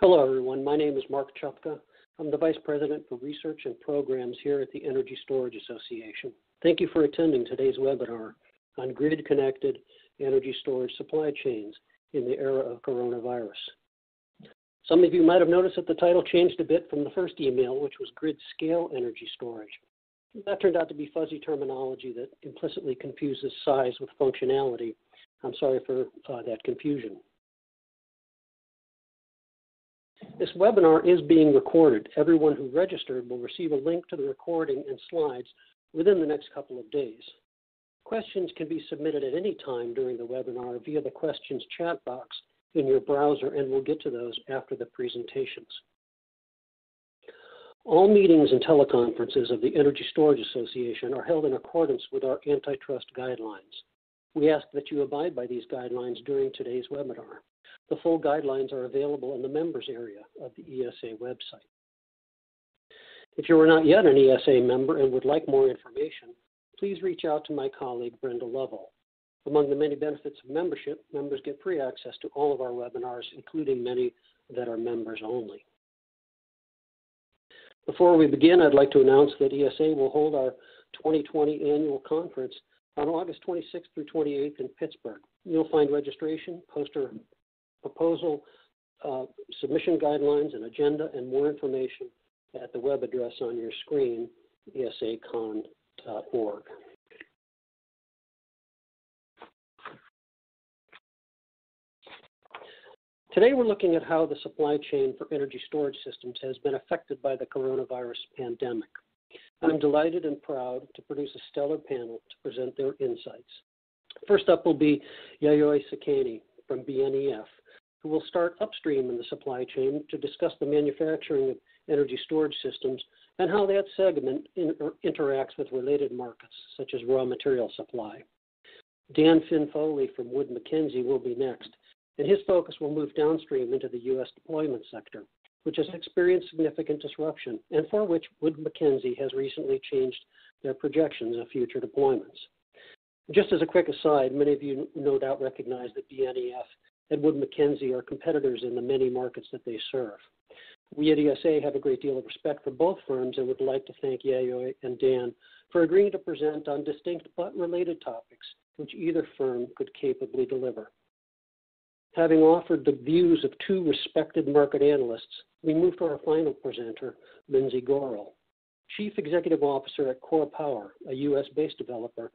Hello, everyone. My name is Mark Chupka. I'm the Vice President for Research and Programs here at the Energy Storage Association. Thank you for attending today's webinar on grid-connected energy storage supply chains in the era of coronavirus. Some of you might have noticed that the title changed a bit from the first email, which was grid-scale energy storage. That turned out to be fuzzy terminology that implicitly confuses size with functionality. I'm sorry for that confusion. This webinar is being recorded. Everyone who registered will receive a link to the recording and slides within the next couple of days. Questions can be submitted at any time during the webinar via the questions chat box in your browser, and we'll get to those after the presentations. All meetings and teleconferences of the Energy Storage Association are held in accordance with our antitrust guidelines. We ask that you abide by these guidelines during today's webinar. The full guidelines are available in the members area of the ESA website. If you are not yet an ESA member and would like more information, please reach out to my colleague, Brenda Lovell. Among the many benefits of membership, members get free access to all of our webinars, including many that are members only. Before we begin, I'd like to announce that ESA will hold our 2020 annual conference on August 26th through 28th in Pittsburgh. You'll find registration, poster proposal, submission guidelines, and agenda, and more information at the web address on your screen, esacon.org. Today we're looking at how the supply chain for energy storage systems has been affected by the coronavirus pandemic. I'm delighted and proud to produce a stellar panel to present their insights. First up will be Yayoi Sekine from BNEF, who will start upstream in the supply chain to discuss the manufacturing of energy storage systems and how that segment interacts with related markets, such as raw material supply. Dan Finn-Foley from Wood Mackenzie will be next, and his focus will move downstream into the U.S. deployment sector, which has experienced significant disruption and for which Wood Mackenzie has recently changed their projections of future deployments. Just as a quick aside, many of you no doubt recognize that BNEF and Wood Mackenzie are competitors in the many markets that they serve. We at ESA have a great deal of respect for both firms and would like to thank Yayoi and Dan for agreeing to present on distinct but related topics which either firm could capably deliver. Having offered the views of two respected market analysts, we move to our final presenter, Lindsay Gorel, Chief Executive Officer at Core Power, a U.S.-based developer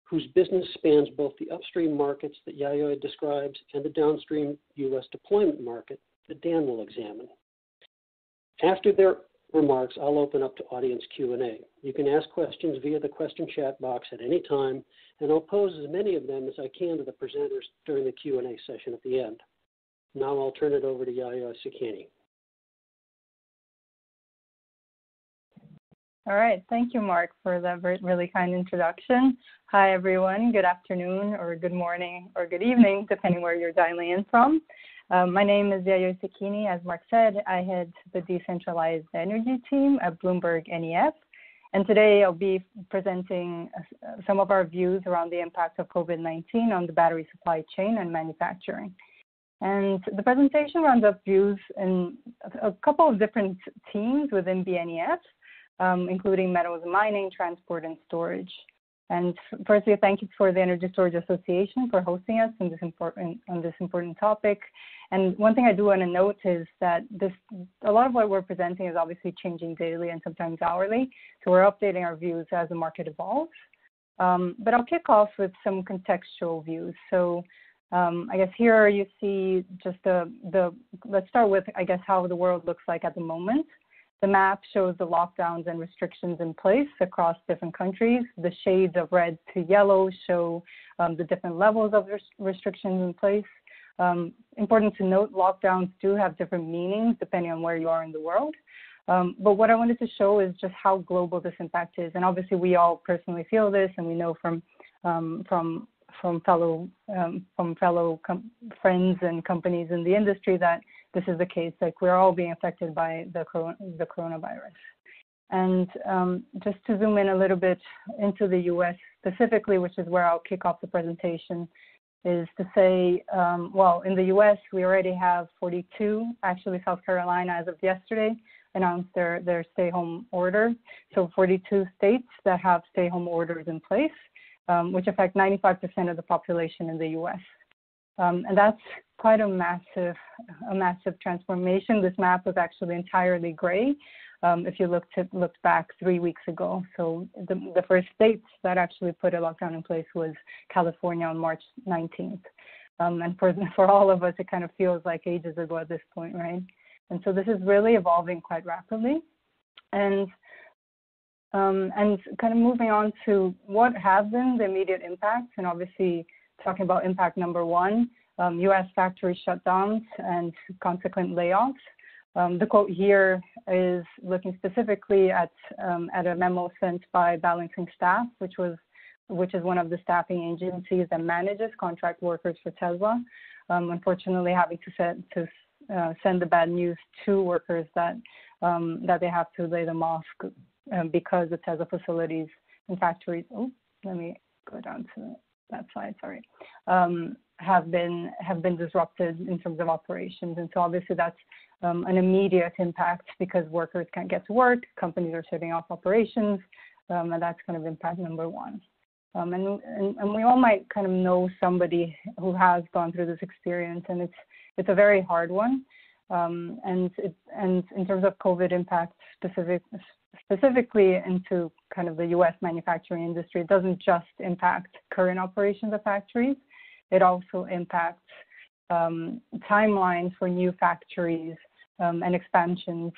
whose business spans both the upstream markets that Yayoi describes and the downstream U.S. deployment market that Dan will examine. After their remarks, I'll open up to audience Q&A. You can ask questions via the question chat box at any time, and I'll pose as many of them as I can to the presenters during the Q&A session at the end. Now I'll turn it over to Yayoi Sekine. All right, thank you, Mark, for that really kind introduction. Hi, everyone. Good afternoon, or good morning, or good evening, depending where you're dialing in from. My name is Yayoi Sekine. As Mark said, I head the decentralized energy team at Bloomberg NEF. And today I'll be presenting some of our views around the impact of COVID-19 on the battery supply chain and manufacturing. And the presentation rounds up views in a couple of different teams within BNEF, including metals and mining, transport, and storage. And firstly, thank you for the Energy Storage Association for hosting us on this important topic. And one thing I do want to note is that a lot of what we're presenting is obviously changing daily and sometimes hourly. So we're updating our views as the market evolves. But I'll kick off with some contextual views. So I guess here you see just let's start with, I guess, how the world looks like at the moment. The map shows the lockdowns and restrictions in place across different countries. The shades of red to yellow show the different levels of restrictions in place. Important to note, lockdowns do have different meanings depending on where you are in the world. But what I wanted to show is just how global this impact is. And obviously we all personally feel this, and we know from fellow friends and companies in the industry that this is the case. Like, we're all being affected by the coronavirus. And just to zoom in a little bit into the U.S. specifically, which is where I'll kick off the presentation, is to say, well, in the U.S., we already have 42. Actually, South Carolina, as of yesterday, announced their stay-home order. So 42 states that have stay-home orders in place, which affect 95% of the population in the U.S. And that's quite a massive transformation. This map was actually entirely gray if you looked back 3 weeks ago. So the first states that actually put a lockdown in place was California on March 19th. And for all of us, it kind of feels like ages ago at this point, right? And so this is really evolving quite rapidly. And kind of moving on to what have been the immediate impacts, and obviously talking about impact number one, U.S. factory shutdowns and consequent layoffs. The quote here is looking specifically at a memo sent by Balancing Staff, which is one of the staffing agencies that manages contract workers for Tesla. Unfortunately, having to send the bad news to workers that they have to lay them off because the Tesla facilities and factories. Oh, let me go down to that slide. Sorry. Have been disrupted in terms of operations, and so obviously that's an immediate impact because workers can't get to work, companies are shutting off operations, and that's kind of impact number one. And we all might kind of know somebody who has gone through this experience, and it's a very hard one. And in terms of COVID impact specifically into kind of the U.S. manufacturing industry, it doesn't just impact current operations of factories. It also impacts timelines for new factories and expansions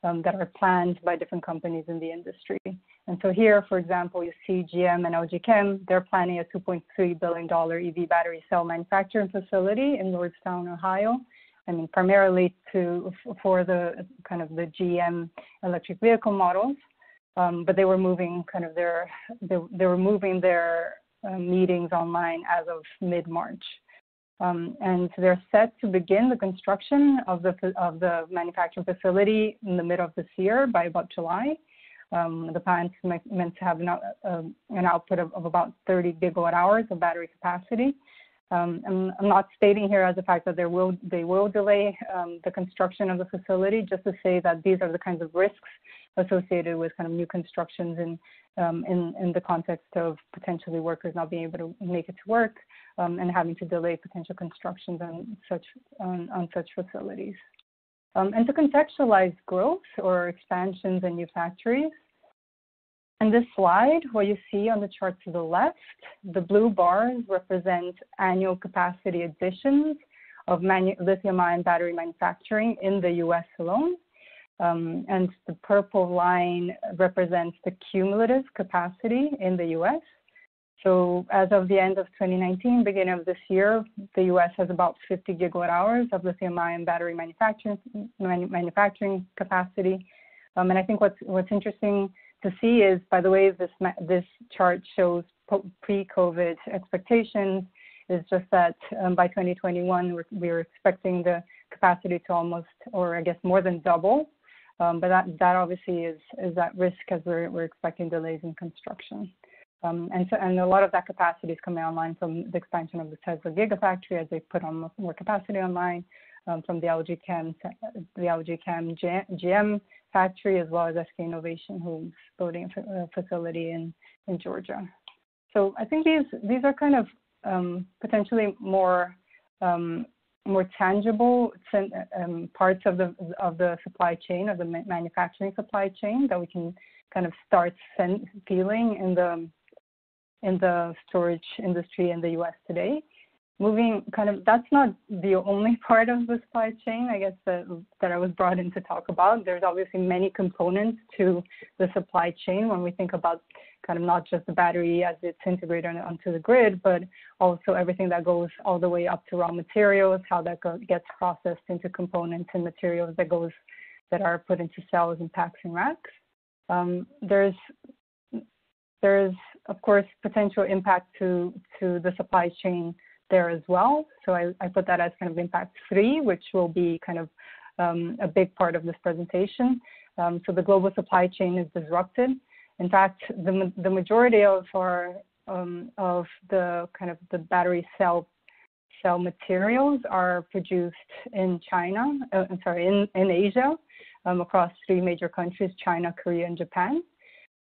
that are planned by different companies in the industry. And so here, for example, you see GM and LG Chem, they're planning a $2.3 billion EV battery cell manufacturing facility in Lordstown, Ohio. I mean, primarily for the kind of the GM electric vehicle models, but they were moving kind of their meetings online as of mid-March. And they're set to begin the construction of the manufacturing facility in the middle of this year by about July. The plant's meant to have an output of about 30 gigawatt hours of battery capacity. I'm not stating here as the fact that they will delay the construction of the facility, just to say that these are the kinds of risks associated with kind of new constructions in the context of potentially workers not being able to make it to work and having to delay potential constructions on such facilities. And to contextualize growth or expansions in new factories, in this slide, what you see on the chart to the left, the blue bars represent annual capacity additions of lithium-ion battery manufacturing in the U.S. alone. And the purple line represents the cumulative capacity in the U.S. So as of the end of 2019, beginning of this year, the U.S. has about 50 gigawatt hours of lithium-ion battery manufacturing capacity. And I think what's interesting to see is, by the way, this chart shows pre-COVID expectations, is just that by 2021, we're expecting the capacity to almost, or I guess more than double. But that obviously is at risk as we're expecting delays in construction. And a lot of that capacity is coming online from the expansion of the Tesla Gigafactory as they put on more capacity online, from the LG Chem GM factory, as well as SK Innovation, who's building a facility in Georgia. So I think these are kind of potentially more tangible parts of the supply chain, of the manufacturing supply chain, that we can kind of start feeling in the storage industry in the U.S. today. Moving kind of, that's not the only part of the supply chain, I guess, that I was brought in to talk about. There's obviously many components to the supply chain when we think about kind of not just the battery as it's integrated onto the grid, but also everything that goes all the way up to raw materials, how that gets processed into components and materials that are put into cells and packs and racks. There's of course potential impact to the supply chain there as well. So I put that as kind of impact 3, which will be kind of a big part of this presentation. So the global supply chain is disrupted. In fact, the majority of the kind of the battery cell cell materials are produced in China, in Asia, across 3 major countries, China, Korea, and Japan.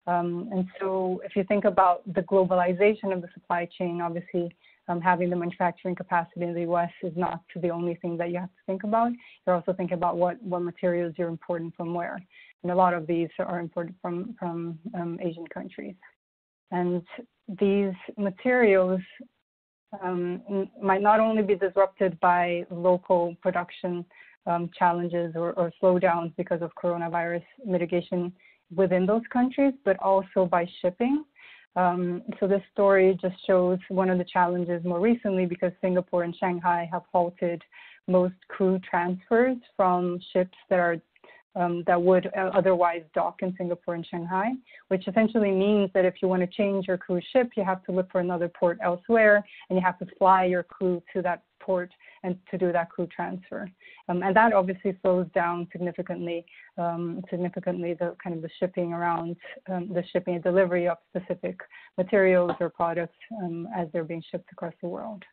And so if you think about the globalization of the supply chain, obviously having the manufacturing capacity in the U.S. is not the only thing that you have to think about. You're also thinking about what materials you're importing from where. And a lot of these are imported from Asian countries. And these materials might not only be disrupted by local production challenges or slowdowns because of coronavirus mitigation within those countries, but also by shipping. So this story just shows one of the challenges more recently, because Singapore and Shanghai have halted most crew transfers from ships that would otherwise dock in Singapore and Shanghai, which essentially means that if you want to change your cruise ship, you have to look for another port elsewhere, and you have to fly your crew to that port and to do that crew transfer. And that obviously slows down significantly the kind of the shipping around, the shipping and delivery of specific materials or products as they're being shipped across the world.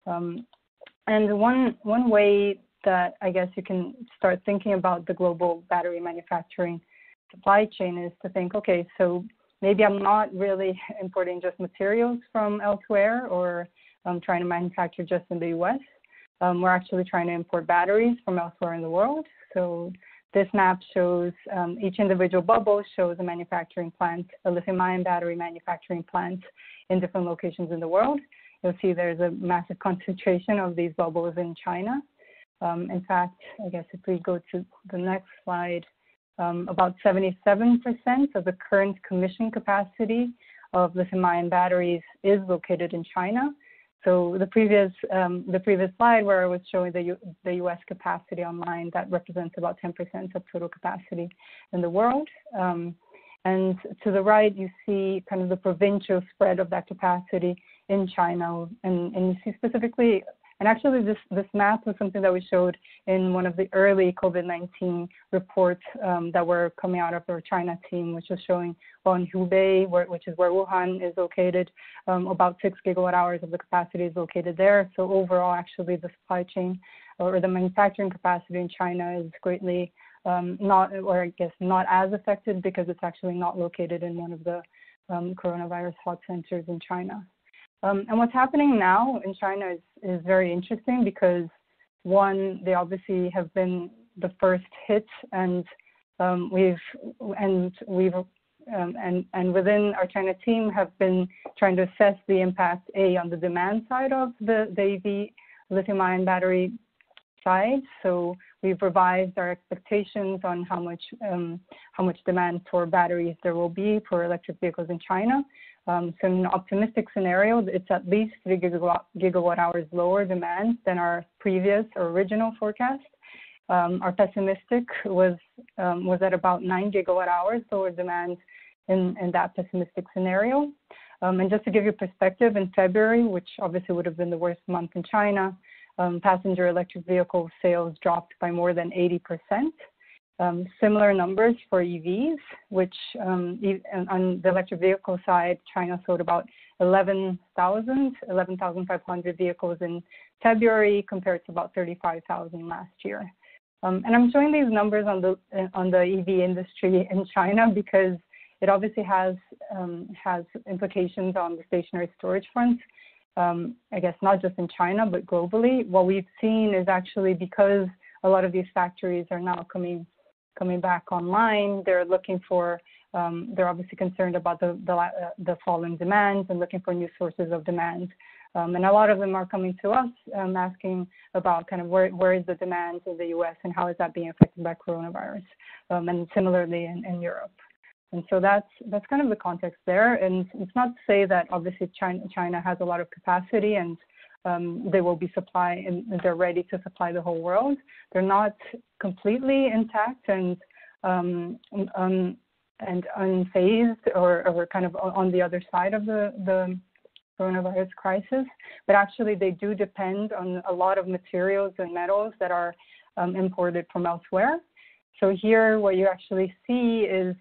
And one way that I guess you can start thinking about the global battery manufacturing supply chain is to think, okay, so maybe I'm not really importing just materials from elsewhere, or trying to manufacture just in the US. We're actually trying to import batteries from elsewhere in the world. So this map shows each individual bubble shows a manufacturing plant, a lithium-ion battery manufacturing plant in different locations in the world. You'll see there's a massive concentration of these bubbles in China. In fact, I guess if we go to the next slide, about 77% of the current commission capacity of lithium-ion batteries is located in China. So the previous slide where I was showing the U.S. capacity online, that represents about 10% of total capacity in the world. And to the right, you see kind of the provincial spread of that capacity in China, and you see specifically. And actually, this map was something that we showed in one of the early COVID-19 reports that were coming out of our China team, which was showing, well, in Hubei, which is where Wuhan is located, about 6 gigawatt hours of the capacity is located there. So overall, actually, the supply chain or the manufacturing capacity in China is greatly not as affected, because it's actually not located in one of the coronavirus hot centers in China. And what's happening now in China is very interesting, because one, they obviously have been the first hit, and within our China team have been trying to assess the impact on the demand side of the EV lithium-ion battery side. So we've revised our expectations on how much demand for batteries there will be for electric vehicles in China. So in an optimistic scenario, it's at least 3 gigawatt hours lower demand than our previous or original forecast. Our pessimistic was at about 9 gigawatt hours lower demand in that pessimistic scenario. And just to give you perspective, in February, which obviously would have been the worst month in China, passenger electric vehicle sales dropped by more than 80%. Similar numbers for EVs, which on the electric vehicle side, China sold about 11,500 vehicles in February, compared to about 35,000 last year. And I'm showing these numbers on the EV industry in China because it obviously has implications on the stationary storage front. I guess not just in China, but globally. What we've seen is actually, because a lot of these factories are now coming back online, they're looking for, they're obviously concerned about the fall in demand and looking for new sources of demand. And a lot of them are coming to us asking about kind of where is the demand in the US and how is that being affected by coronavirus, and similarly in Europe. And so that's kind of the context there. And it's not to say that obviously China has a lot of capacity and they will be and they're ready to supply the whole world. They're not completely intact and unfazed or kind of on the other side of the coronavirus crisis, but actually they do depend on a lot of materials and metals that are imported from elsewhere. So here, what you actually see is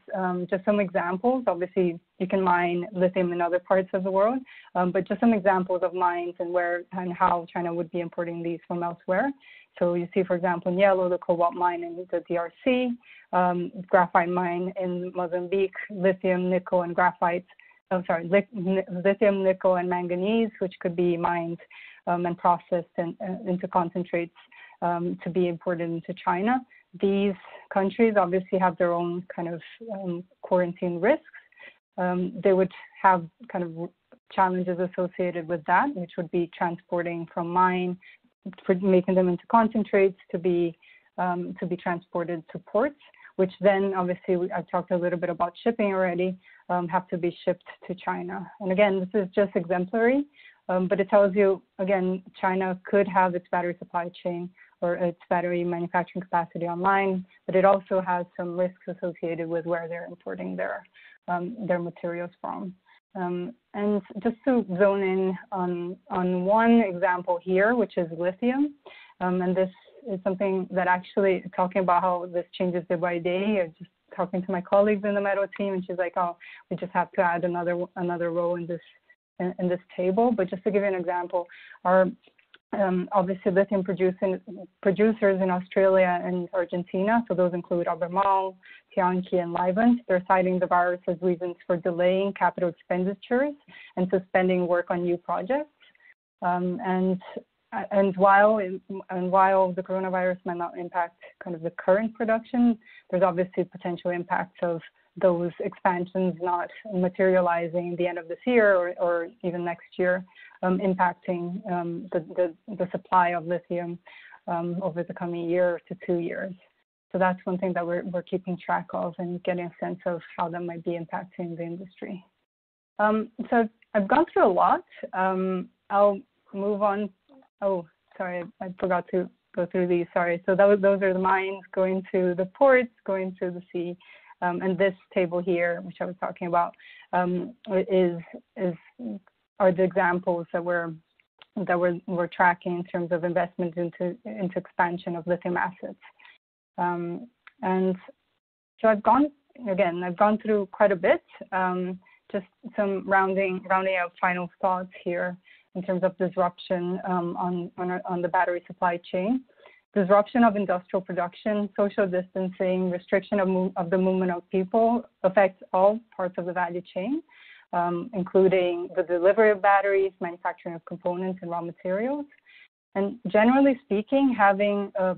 just some examples. Obviously, you can mine lithium in other parts of the world, but just some examples of mines and where and how China would be importing these from elsewhere. So you see, for example, in yellow, the cobalt mine in the DRC, graphite mine in Mozambique, lithium, nickel, and graphite. Lithium, nickel, and manganese, which could be mined and processed into concentrates to be imported into China. These countries obviously have their own kind of quarantine risks. They would have kind of challenges associated with that, which would be transporting from mine, making them into concentrates to be transported to ports, which then obviously I've talked a little bit about shipping already, have to be shipped to China. And again, this is just exemplary, but it tells you, again, China could have its battery supply chain or its battery manufacturing capacity online, but it also has some risks associated with where they're importing their materials from. And just to zone in on one example here, which is lithium, and this is something that actually, talking about how this changes day by day, I just talking to my colleagues in the metal team, and she's like, oh, we just have to add another row in this table. But just to give you an example, our obviously lithium producers in Australia and Argentina, so those include Albemarle, Tianqi, and Livent, they're citing the virus as reasons for delaying capital expenditures and suspending work on new projects. And while the coronavirus might not impact kind of the current production, there's obviously potential impacts of those expansions not materializing at the end of this year or even next year, impacting the supply of lithium over the coming year to 2 years. So that's one thing that we're keeping track of and getting a sense of how that might be impacting the industry. So I've gone through a lot. I'll move on. Oh, sorry, I forgot to go through these. Sorry. So those are the mines going to the ports, going through the sea. And this table here, which I was talking about, are the examples that we're tracking in terms of investment into expansion of lithium assets. And so I've gone through quite a bit. Just some rounding out final thoughts here in terms of disruption on the battery supply chain. Disruption of industrial production, social distancing, restriction of the movement of people affects all parts of the value chain, including the delivery of batteries, manufacturing of components and raw materials. And generally speaking, having a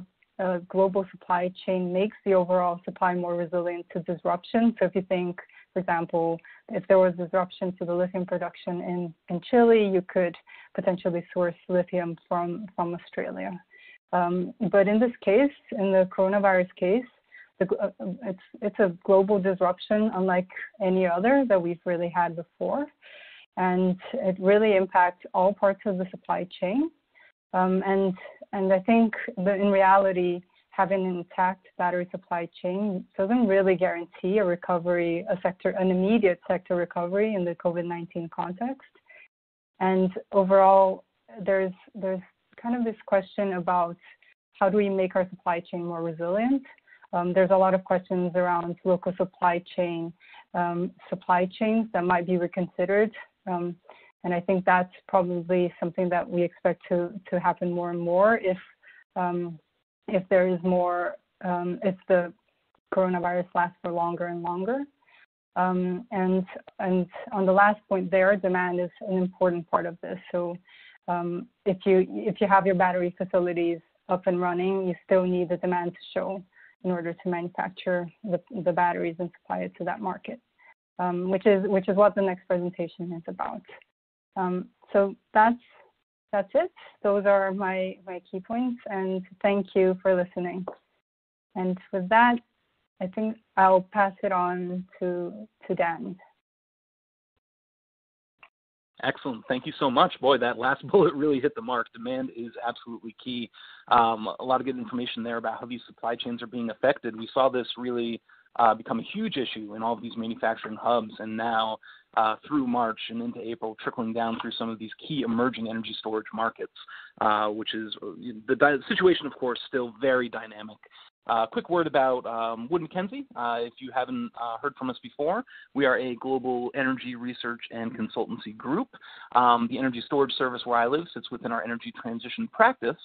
global supply chain makes the overall supply more resilient to disruption. So if you think, for example, if there was disruption to the lithium production in Chile, you could potentially source lithium from Australia. But in this case, in the coronavirus case, it's a global disruption unlike any other that we've really had before. And it really impacts all parts of the supply chain. And I think that in reality, having an intact battery supply chain doesn't really guarantee a recovery, an immediate sector recovery in the COVID-19 context. And overall, there's kind of this question about how do we make our supply chain more resilient? There's a lot of questions around local supply chains that might be reconsidered. And I think that's probably something that we expect to happen more and more if there is more, if the coronavirus lasts for longer and longer. And on the last point there, demand is an important part of this. So if you have your battery facilities up and running, you still need the demand to show in order to manufacture the batteries and supply it to that market, which is what the next presentation is about. So that's it. Those are my key points, and thank you for listening. And with that, I think I'll pass it on to Dan. Excellent. Thank you so much. Boy, that last bullet really hit the mark. Demand is absolutely key. A lot of good information there about how these supply chains are being affected. We saw this really become a huge issue in all of these manufacturing hubs, and now through March and into April, trickling down through some of these key emerging energy storage markets, which is the situation, of course, still very dynamic. Quick word about Wood Mackenzie. If you haven't heard from us before, we are a global energy research and consultancy group. The energy storage service where I live sits within our energy transition practice.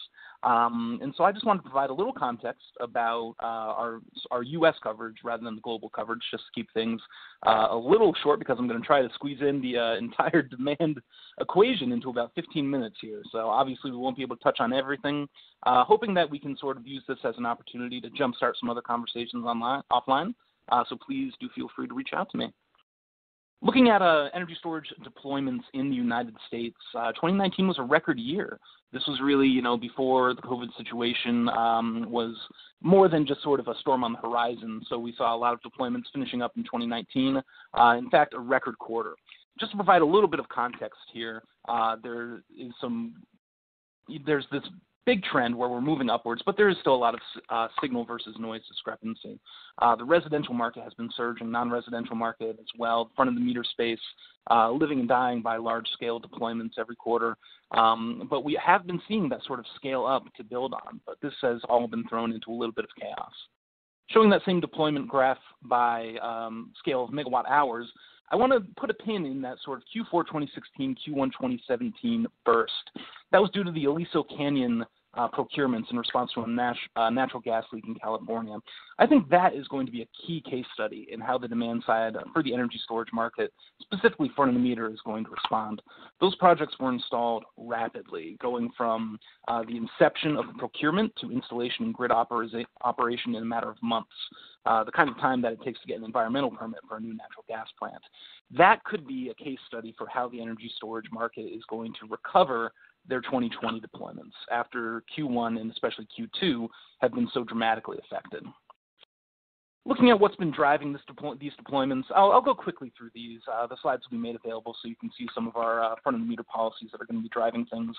And so I just wanted to provide a little context about our U.S. coverage rather than the global coverage, just to keep things a little short, because I'm going to try to squeeze in the entire demand equation into about 15 minutes here. So obviously we won't be able to touch on everything, hoping that we can sort of use this as an opportunity to jumpstart some other conversations offline. So please do feel free to reach out to me. Looking at energy storage deployments in the United States, 2019 was a record year. This was really, before the COVID situation was more than just sort of a storm on the horizon. So we saw a lot of deployments finishing up in 2019. In fact, a record quarter. Just to provide a little bit of context here, there's this big trend where we're moving upwards, but there is still a lot of signal versus noise discrepancy. The residential market has been surging, non-residential market as well, front of the meter space, living and dying by large-scale deployments every quarter. But we have been seeing that sort of scale up to build on, but this has all been thrown into a little bit of chaos. Showing that same deployment graph by scale of megawatt hours, I want to put a pin in that sort of Q4 2016, Q1 2017 burst. That was due to the Aliso Canyon procurements in response to a natural gas leak in California. I think that is going to be a key case study in how the demand side for the energy storage market, specifically front of the meter, is going to respond. Those projects were installed rapidly, going from the inception of the procurement to installation and grid operation in a matter of months, the kind of time that it takes to get an environmental permit for a new natural gas plant. That could be a case study for how the energy storage market is going to recover their 2020 deployments after Q1 and especially Q2 have been so dramatically affected. Looking at what's been driving these deployments, I'll go quickly through these. The slides will be made available so you can see some of our front-of-the-meter policies that are going to be driving things.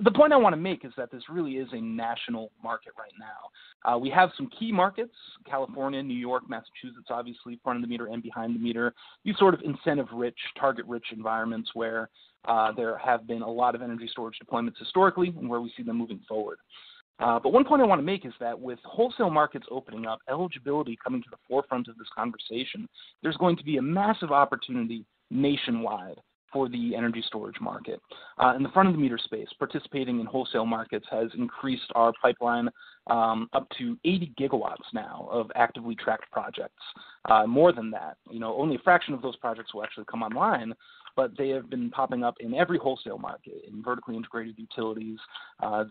The point I want to make is that this really is a national market right now. We have some key markets, California, New York, Massachusetts, obviously, front-of-the-meter and behind-the-meter, these sort of incentive-rich, target-rich environments where there have been a lot of energy storage deployments historically and where we see them moving forward. But one point I want to make is that with wholesale markets opening up, eligibility coming to the forefront of this conversation, there's going to be a massive opportunity nationwide for the energy storage market. In the front-of-the-meter space, participating in wholesale markets has increased our pipeline up to 80 gigawatts now of actively tracked projects. More than that, only a fraction of those projects will actually come online, but they have been popping up in every wholesale market, in vertically integrated utilities.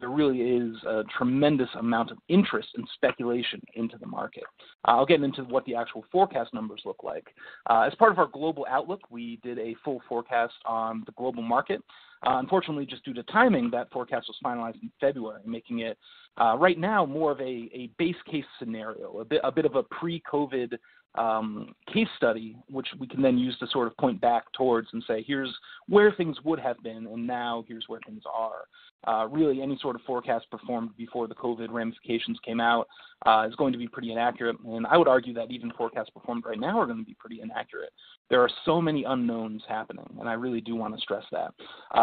There really is a tremendous amount of interest and speculation into the market. I'll get into what the actual forecast numbers look like. As part of our global outlook, we did a full forecast on the global market. Unfortunately, just due to timing, that forecast was finalized in February, making it right now more of a base case scenario, a bit of a pre-COVID case study, which we can then use to sort of point back towards and say, here's where things would have been, and now here's where things are. Really, any sort of forecast performed before the COVID ramifications came out is going to be pretty inaccurate, and I would argue that even forecasts performed right now are going to be pretty inaccurate. There are so many unknowns happening, and I really do want to stress that.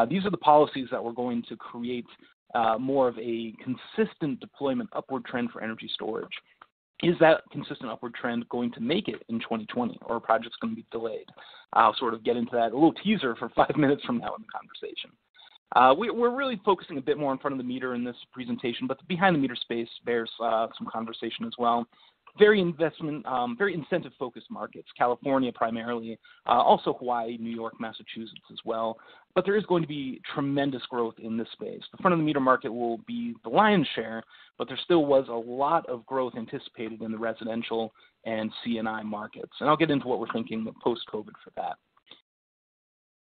These are the policies that we're going to create more of a consistent deployment upward trend for energy storage. Is that consistent upward trend going to make it in 2020, or are projects going to be delayed? I'll sort of get into that, a little teaser for 5 minutes from now in the conversation. We're really focusing a bit more in front of the meter in this presentation, but the behind the meter space bears some conversation as well. Very incentive-focused markets, California primarily, also Hawaii, New York, Massachusetts as well. But there is going to be tremendous growth in this space. The front-of-the-meter market will be the lion's share, but there still was a lot of growth anticipated in the residential and C&I markets. And I'll get into what we're thinking post-COVID for that.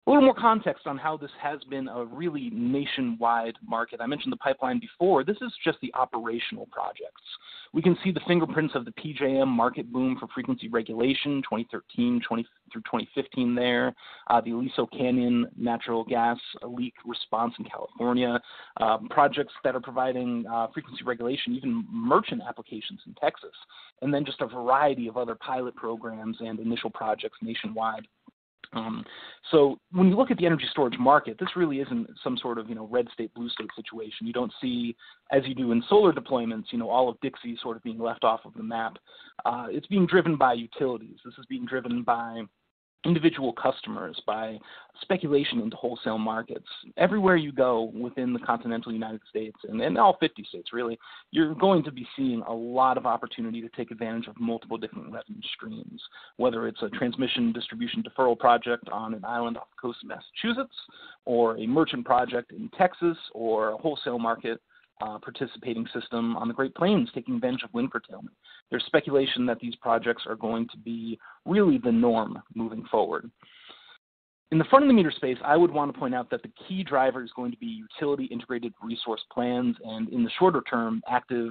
A little more context on how this has been a really nationwide market. I mentioned the pipeline before. This is just the operational projects. We can see the fingerprints of the PJM market boom for frequency regulation, 2013 through 2015 there, the Aliso Canyon natural gas leak response in California, projects that are providing frequency regulation, even merchant applications in Texas, and then just a variety of other pilot programs and initial projects nationwide. So when you look at the energy storage market, this really isn't some sort of, red state, blue state situation. You don't see, as you do in solar deployments, all of Dixie sort of being left off of the map. It's being driven by utilities. This is being driven by individual customers, by speculation into wholesale markets. Everywhere you go within the continental United States, and all 50 states really, you're going to be seeing a lot of opportunity to take advantage of multiple different revenue streams, whether it's a transmission distribution deferral project on an island off the coast of Massachusetts, or a merchant project in Texas, or a wholesale market participating system on the Great Plains taking advantage of wind curtailment. There's speculation that these projects are going to be really the norm moving forward. In the front of the meter space, I would want to point out that the key driver is going to be utility integrated resource plans, and in the shorter term, active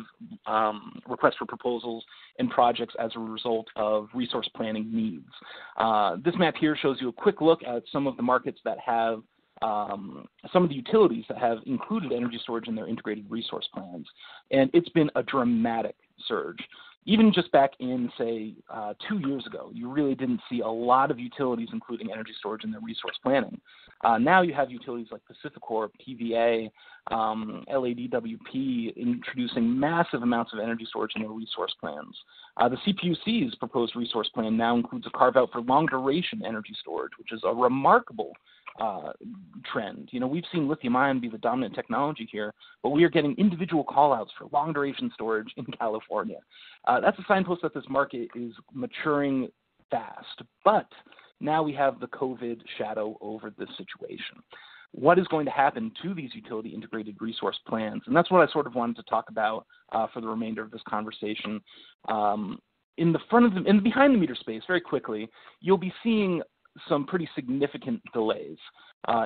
requests for proposals and projects as a result of resource planning needs. This map here shows you a quick look at some of the markets that have some of the utilities that have included energy storage in their integrated resource plans. And it's been a dramatic surge. Even just back in, say, 2 years ago, you really didn't see a lot of utilities including energy storage in their resource planning. Now you have utilities like PacifiCorp, TVA, LADWP introducing massive amounts of energy storage in their resource plans. The CPUC's proposed resource plan now includes a carve-out for long-duration energy storage, which is a remarkable trend. We've seen lithium-ion be the dominant technology here, but we are getting individual call-outs for long-duration storage in California. That's a signpost that this market is maturing fast, but now we have the COVID shadow over this situation. What is going to happen to these utility integrated resource plans? And that's what I sort of wanted to talk about for the remainder of this conversation. In the behind the meter space, very quickly, you'll be seeing some pretty significant delays.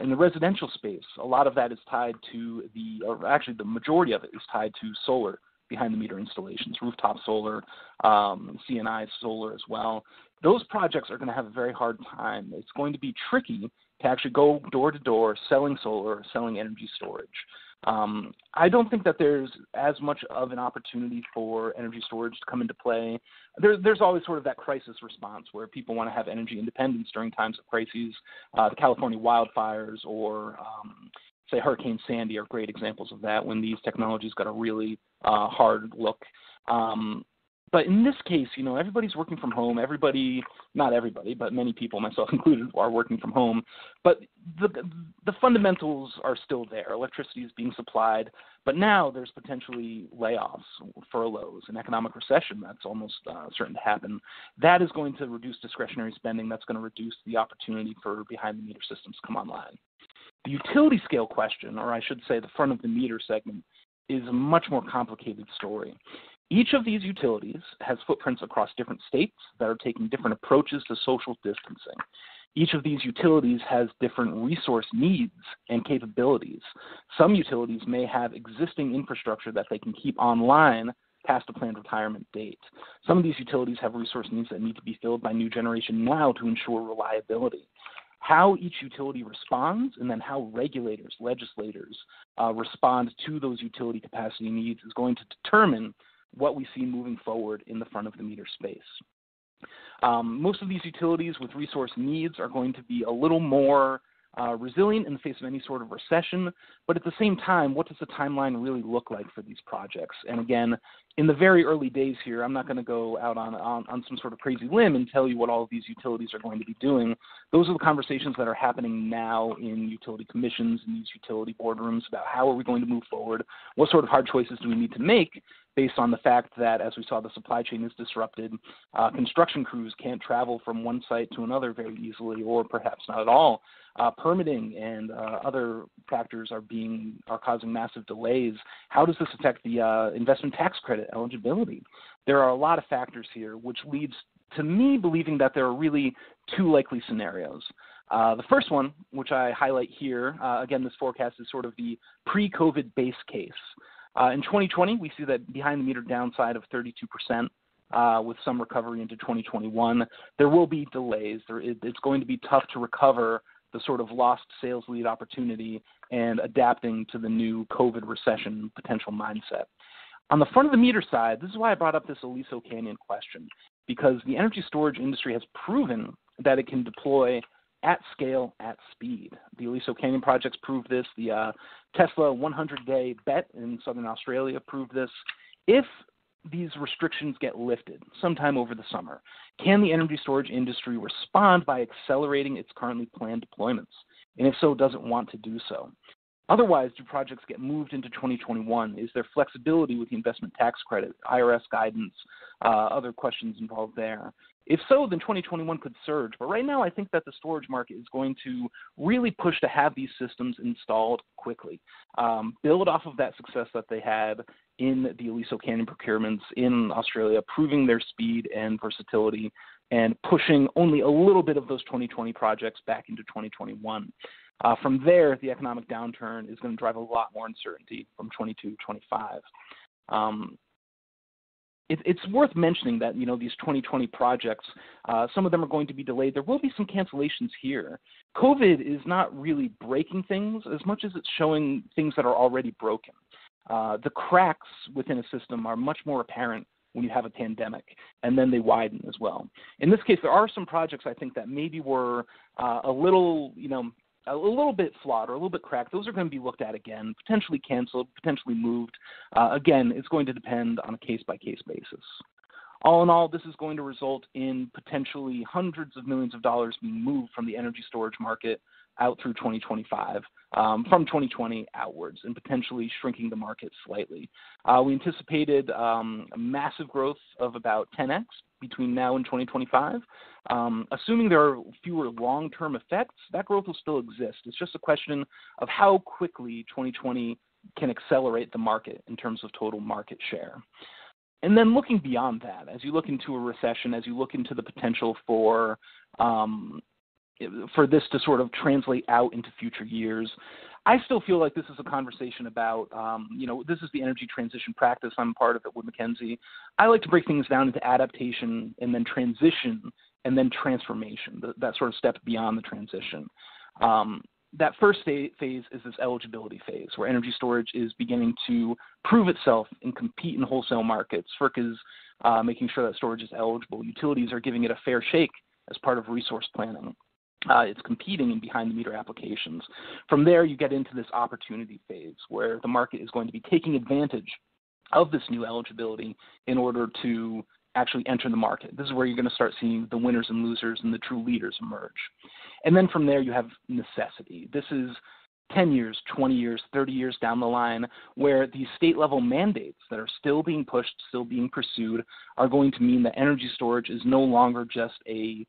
In the residential space, a lot of that is tied to the majority of it is tied to solar behind the meter installations, rooftop solar, CNI solar as well. Those projects are going to have a very hard time. It's going to be tricky to actually go door to door selling solar or selling energy storage. I don't think that there's as much of an opportunity for energy storage to come into play. There's always sort of that crisis response where people want to have energy independence during times of crises. The California wildfires or, say, Hurricane Sandy are great examples of that when these technologies got a really hard look. But in this case, everybody's working from home. Not everybody, but many people, myself included, are working from home. But the fundamentals are still there. Electricity is being supplied, but now there's potentially layoffs, furloughs, an economic recession that's almost certain to happen. That is going to reduce discretionary spending. That's going to reduce the opportunity for behind-the-meter systems to come online. The utility scale question, or I should say the front-of-the-meter segment, is a much more complicated story. Each of these utilities has footprints across different states that are taking different approaches to social distancing. Each of these utilities has different resource needs and capabilities. Some utilities may have existing infrastructure that they can keep online past a planned retirement date. Some of these utilities have resource needs that need to be filled by new generation now to ensure reliability. How each utility responds and then how regulators, legislators respond to those utility capacity needs is going to determine what we see moving forward in the front of the meter space. Most of these utilities with resource needs are going to be a little more resilient in the face of any sort of recession, but at the same time, what does the timeline really look like for these projects? And again, in the very early days here, I'm not going to go out on some sort of crazy limb and tell you what all of these utilities are going to be doing. Those are the conversations that are happening now in utility commissions and these utility boardrooms about how are we going to move forward, what sort of hard choices do we need to make based on the fact that, as we saw, the supply chain is disrupted. Construction crews can't travel from one site to another very easily, or perhaps not at all. Permitting and other factors are causing massive delays. How does this affect the investment tax credit eligibility? There are a lot of factors here, which leads to me believing that there are really two likely scenarios. The first one, which I highlight here, again, this forecast is sort of the pre-COVID base case. In 2020, we see that behind-the-meter downside of 32%, with some recovery into 2021. There will be delays. It's going to be tough to recover the sort of lost sales lead opportunity and adapting to the new COVID recession potential mindset. On the front of the meter side, this is why I brought up this Aliso Canyon question, because the energy storage industry has proven that it can deploy at scale, at speed. The Aliso Canyon projects proved this. The Tesla 100-day bet in Southern Australia proved this. If these restrictions get lifted sometime over the summer, can the energy storage industry respond by accelerating its currently planned deployments? And if so, does it want to do so? Otherwise, do projects get moved into 2021? Is there flexibility with the investment tax credit, IRS guidance, other questions involved there? If so, then 2021 could surge. But right now, I think that the storage market is going to really push to have these systems installed quickly. Build off of that success that they had in the Aliso Canyon procurements in Australia, proving their speed and versatility and pushing only a little bit of those 2020 projects back into 2021. From there, the economic downturn is going to drive a lot more uncertainty from 22, 25. It's worth mentioning that, these 2020 projects, some of them are going to be delayed. There will be some cancellations here. COVID is not really breaking things as much as it's showing things that are already broken. The cracks within a system are much more apparent when you have a pandemic, and then they widen as well. In this case, there are some projects I think that maybe were a little bit flawed or a little bit cracked. Those are going to be looked at again, potentially canceled, potentially moved. Again, it's going to depend on a case-by-case basis. All in all, this is going to result in potentially hundreds of millions of dollars being moved from the energy storage market out through 2025, from 2020 outwards, and potentially shrinking the market slightly. We anticipated a massive growth of about 10x between now and 2025. Assuming there are fewer long-term effects, that growth will still exist. It's just a question of how quickly 2020 can accelerate the market in terms of total market share. And then looking beyond that, as you look into a recession, as you look into the potential for this to sort of translate out into future years, I still feel like this is a conversation about, this is the energy transition practice. I'm part of it with Mackenzie. I like to break things down into adaptation and then transition and then transformation, that sort of step beyond the transition. That first phase is this eligibility phase where energy storage is beginning to prove itself and compete in wholesale markets. FERC is making sure that storage is eligible. Utilities are giving it a fair shake as part of resource planning. It's competing in behind-the-meter applications. From there, you get into this opportunity phase where the market is going to be taking advantage of this new eligibility in order to actually enter the market. This is where you're going to start seeing the winners and losers and the true leaders emerge. And then from there, you have necessity. This is 10 years, 20 years, 30 years down the line, where these state-level mandates that are still being pushed, still being pursued, are going to mean that energy storage is no longer just a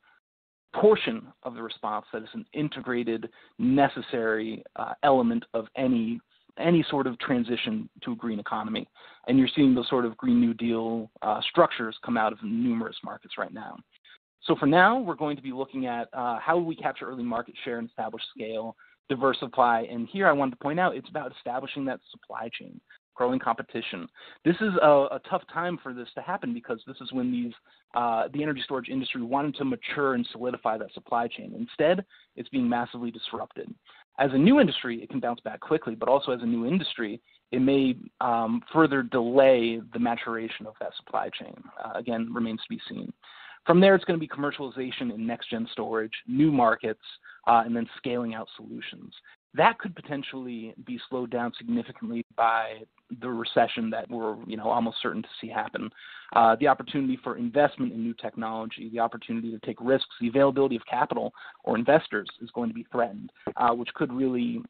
portion of the response, that is an integrated, necessary element of any sort of transition to a green economy. And you're seeing those sort of Green New Deal structures come out of numerous markets right now. So for now, we're going to be looking at how we capture early market share and establish scale, diversify. And here I wanted to point out, it's about establishing that supply chain, growing competition. This is a tough time for this to happen because this is when the energy storage industry wanted to mature and solidify that supply chain. Instead, it's being massively disrupted. As a new industry, it can bounce back quickly, but also as a new industry, it may further delay the maturation of that supply chain. Again, remains to be seen. From there, it's going to be commercialization in next-gen storage, new markets, and then scaling out solutions. That could potentially be slowed down significantly by the recession that we're almost certain to see happen. The opportunity for investment in new technology, the opportunity to take risks, the availability of capital or investors is going to be threatened, which could really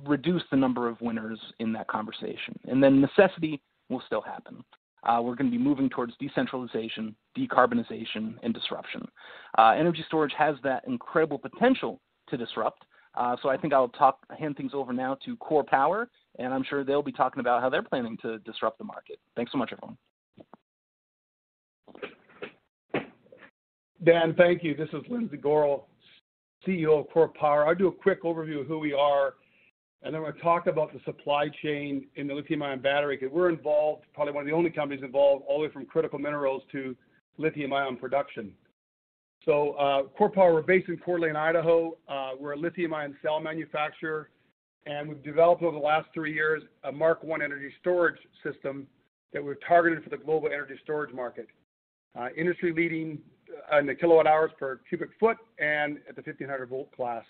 reduce the number of winners in that conversation. And then necessity will still happen. We're going to be moving towards decentralization, decarbonization, and disruption. Energy storage has that incredible potential to disrupt. So I think I'll hand things over now to Core Power, and I'm sure they'll be talking about how they're planning to disrupt the market. Thanks so much, everyone. Dan, thank you. This is Lindsay Gorel, CEO of Core Power. I'll do a quick overview of who we are, and then we're going to talk about the supply chain in the lithium-ion battery, because we're involved, probably one of the only companies involved, all the way from critical minerals to lithium-ion production. So Core Power, we're based in Coeur d'Alene, Idaho. We're a lithium-ion cell manufacturer, and we've developed over the last 3 years a Mark I energy storage system that we're targeted for the global energy storage market. industry leading in the kilowatt hours per cubic foot and at the 1500 volt class.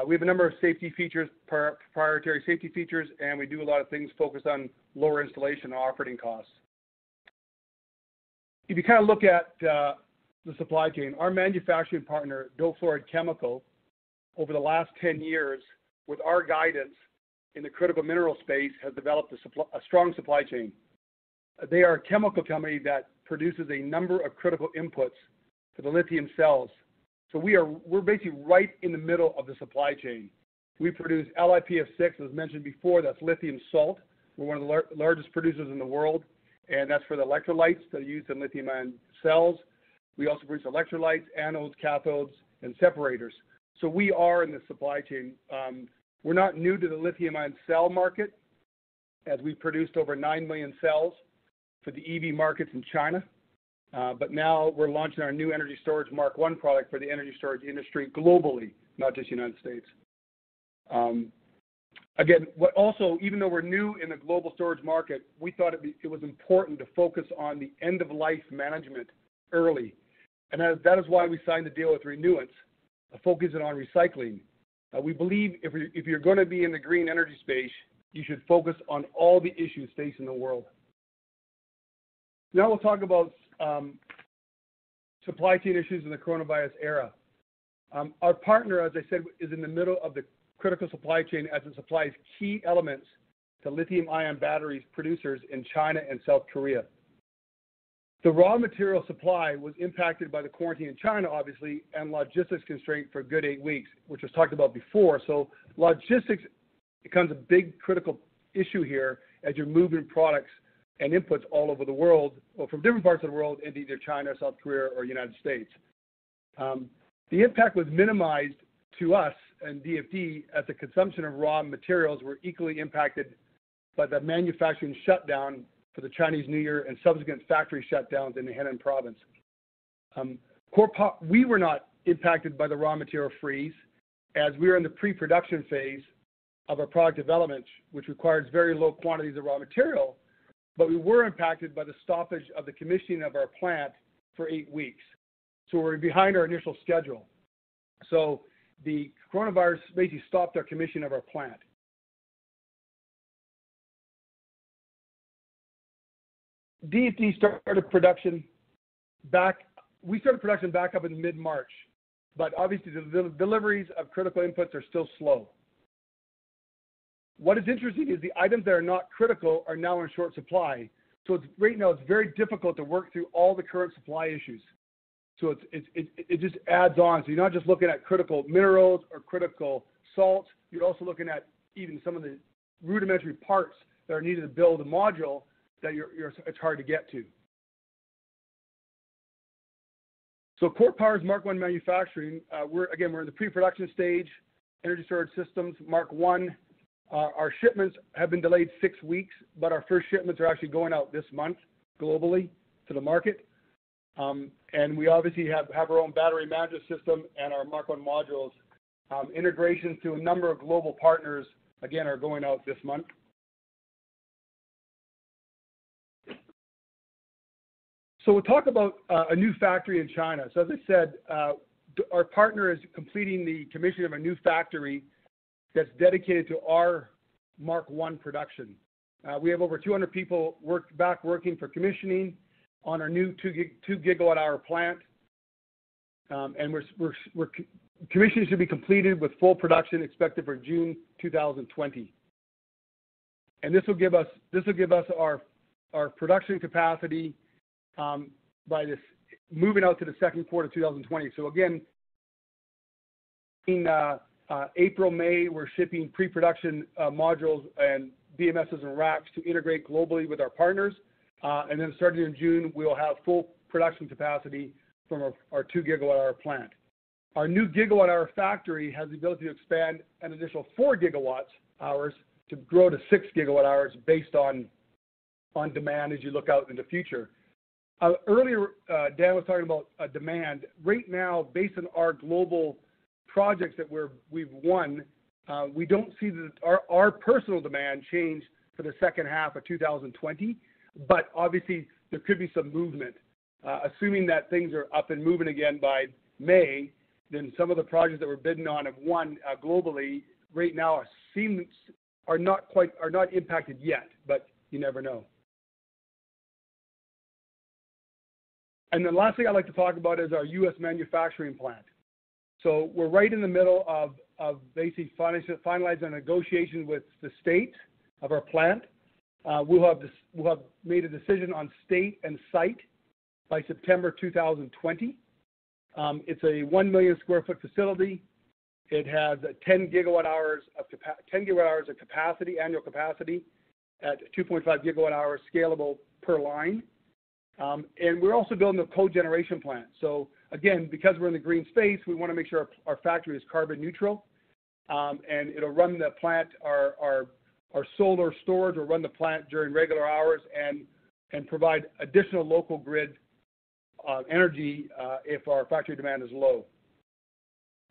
We have a number of safety features, proprietary safety features, and we do a lot of things focused on lower installation and operating costs. If you kind of look at the supply chain, our manufacturing partner, Dofluoride Chemical, over the last 10 years, with our guidance in the critical mineral space, has developed a strong supply chain. They are a chemical company that produces a number of critical inputs for the lithium cells. So we're basically right in the middle of the supply chain. We produce LiPF6, as mentioned before, that's lithium salt. We're one of the largest producers in the world, and that's for the electrolytes that are used in lithium-ion cells. We also produce electrolytes, anodes, cathodes, and separators. So we are in the supply chain. We're not new to the lithium-ion cell market, as we produced over 9 million cells for the EV markets in China. But now we're launching our new energy storage Mark I product for the energy storage industry globally, not just United States. Again, even though we're new in the global storage market, we thought it was important to focus on the end-of-life management early. And that is why we signed the deal with Renewance, focusing on recycling. We believe if you're going to be in the green energy space, you should focus on all the issues facing the world. Now we'll talk about supply chain issues in the coronavirus era. Our partner, as I said, is in the middle of the critical supply chain as it supplies key elements to lithium-ion batteries producers in China and South Korea. The raw material supply was impacted by the quarantine in China, obviously, and logistics constraint for a good 8 weeks, which was talked about before. So logistics becomes a big critical issue here as you're moving products and inputs all over the world, or from different parts of the world into either China, South Korea, or United States. The impact was minimized to us and DFD as the consumption of raw materials were equally impacted by the manufacturing shutdown for the Chinese New Year and subsequent factory shutdowns in the Henan province. We were not impacted by the raw material freeze, as we were in the pre-production phase of our product development, which requires very low quantities of raw material, but we were impacted by the stoppage of the commissioning of our plant for 8 weeks. So we're behind our initial schedule. So the coronavirus basically stopped our commissioning of our plant. DFD started production back up in mid-March, but obviously the deliveries of critical inputs are still slow. What is interesting is the items that are not critical are now in short supply. So right now it's very difficult to work through all the current supply issues. So it just adds on. So you're not just looking at critical minerals or critical salts. You're also looking at even some of the rudimentary parts that are needed to build a module that it's hard to get to. So Core Power's Mark I manufacturing, we're in the pre-production stage, energy storage systems, Mark I. Our shipments have been delayed 6 weeks, but our first shipments are actually going out this month globally to the market. And we obviously have our own battery management system and our Mark I modules. Integrations to a number of global partners, again, are going out this month. So we'll talk about a new factory in China. So as I said, our partner is completing the commissioning of a new factory that's dedicated to our Mark I production. We have over 200 people working for commissioning on our new 2 gigawatt hour plant. And commissioning should be completed with full production expected for June 2020. And this will give us our production capacity by this moving out to the second quarter of 2020. So again, in April, May, we're shipping pre-production modules and BMSs and racks to integrate globally with our partners. And then starting in June, we'll have full production capacity from our 2 gigawatt hour plant. Our new gigawatt hour factory has the ability to expand an additional 4 gigawatt hours to grow to 6 gigawatt hours based on demand as you look out in the future. Earlier, Dan was talking about demand. Right now, based on our global projects that we've won, we don't see our personal demand change for the second half of 2020, but obviously there could be some movement. Assuming that things are up and moving again by May, then some of the projects that we're bidding on have won globally right now are not impacted yet, but you never know. And the last thing I'd like to talk about is our U.S. manufacturing plant. So we're right in the middle of basically finalizing a negotiation with the state of our plant. We'll have made a decision on state and site by September 2020. It's a 1 million square foot facility. It has 10 gigawatt hours of capacity, annual capacity, at 2.5 gigawatt hours scalable per line. And we're also building a cogeneration plant. So again, because we're in the green space, we want to make sure our factory is carbon neutral, and it'll run the plant. Our solar storage will run the plant during regular hours and provide additional local grid energy if our factory demand is low.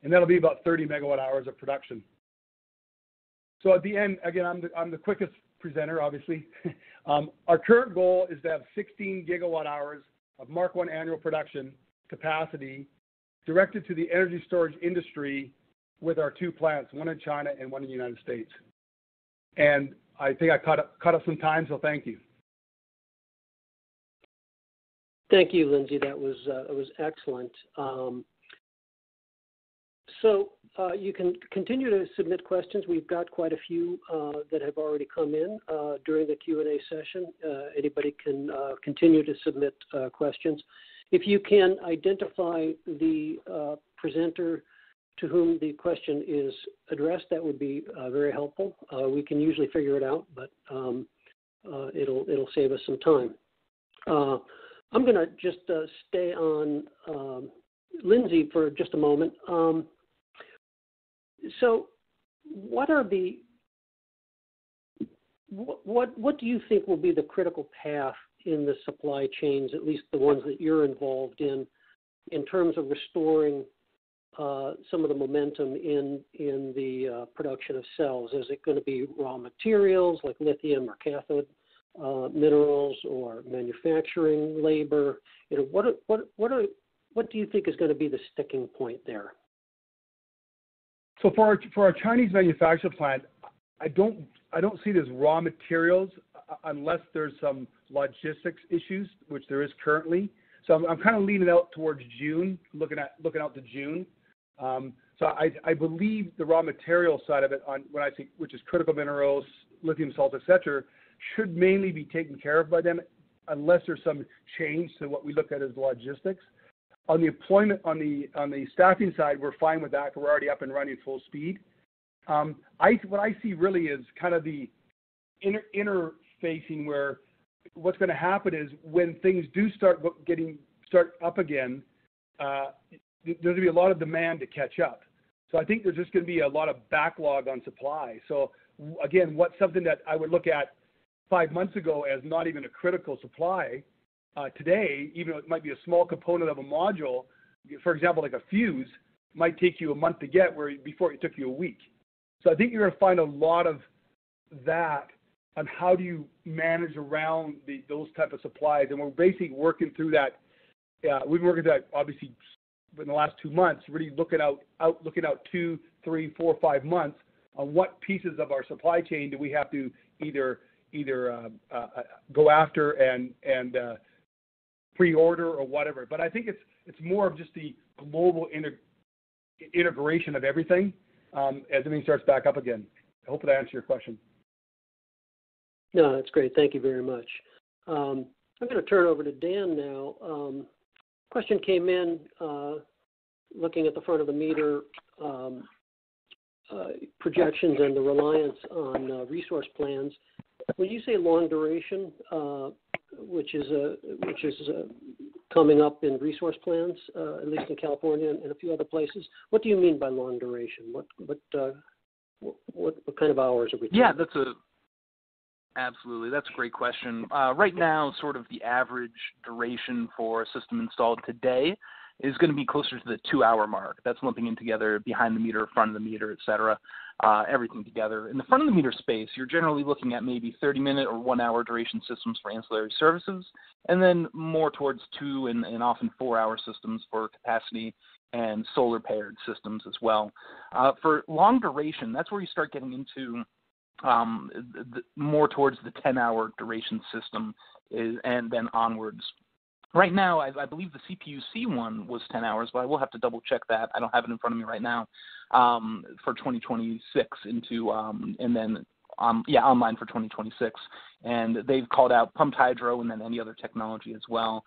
And that'll be about 30 megawatt hours of production. So at the end, again, I'm the quickest presenter, obviously. Our current goal is to have 16 gigawatt hours of Mark I annual production capacity directed to the energy storage industry with our two plants, one in China and one in the United States. And I think I cut up some time, so thank you. Thank you, Lindsay. That was excellent. So you can continue to submit questions. We've got quite a few that have already come in during the Q&A session. Anybody can continue to submit questions. If you can identify the presenter to whom the question is addressed, that would be very helpful. We can usually figure it out, but it'll save us some time. I'm going to just stay on Lindsay for just a moment. So, what do you think will be the critical path in the supply chains, at least the ones that you're involved in terms of restoring some of the momentum in the production of cells? Is it going to be raw materials like lithium or cathode minerals, or manufacturing labor? What do you think is going to be the sticking point there? So for our Chinese manufacturing plant, I don't see it as raw materials unless there's some logistics issues, which there is currently. So I'm kind of leaning out towards June, looking out to June. So I believe the raw material side of it, when I say, which is critical minerals, lithium salts, etc., should mainly be taken care of by them, unless there's some change to what we look at as logistics. On the employment, on the staffing side, we're fine with that. We're already up and running full speed. What I see really is kind of the interfacing, where what's going to happen is when things do start up again, there's going to be a lot of demand to catch up. So I think there's just going to be a lot of backlog on supply. So again, what's something that I would look at 5 months ago as not even a critical supply, today, even though it might be a small component of a module, for example, like a fuse, might take you a month to get, where before it took you a week. So I think you're going to find a lot of that on how do you manage around those type of supplies. And we're basically working through that. We've been working through that, obviously, in the last 2 months, really looking out 2, 3, 4, 5 months on what pieces of our supply chain do we have to either go after and pre-order or whatever. But I think it's more of just the global integration of everything as everything starts back up again. I hope that answers your question. No, that's great. Thank you very much. I'm going to turn over to Dan now. Question came in looking at the front of the meter projections and the reliance on resource plans. When you say long duration, which is coming up in resource plans, at least in California and a few other places, what do you mean by long duration? What kind of hours are we talking? Yeah, absolutely. That's a great question. Right now, sort of the average duration for a system installed today is going to be closer to the 2-hour mark. That's lumping in together behind the meter, front of the meter, et cetera. everything together. In the front of the meter space, you're generally looking at maybe 30-minute or 1-hour duration systems for ancillary services, and then more towards 2 and often 4-hour systems for capacity and solar-paired systems as well. For long duration, that's where you start getting into more towards the 10-hour duration system and then onwards. Right now, I believe the CPUC one was 10 hours, but I will have to double check that. I don't have it in front of me right now for 2026 and then online for 2026. And they've called out pumped hydro and then any other technology as well.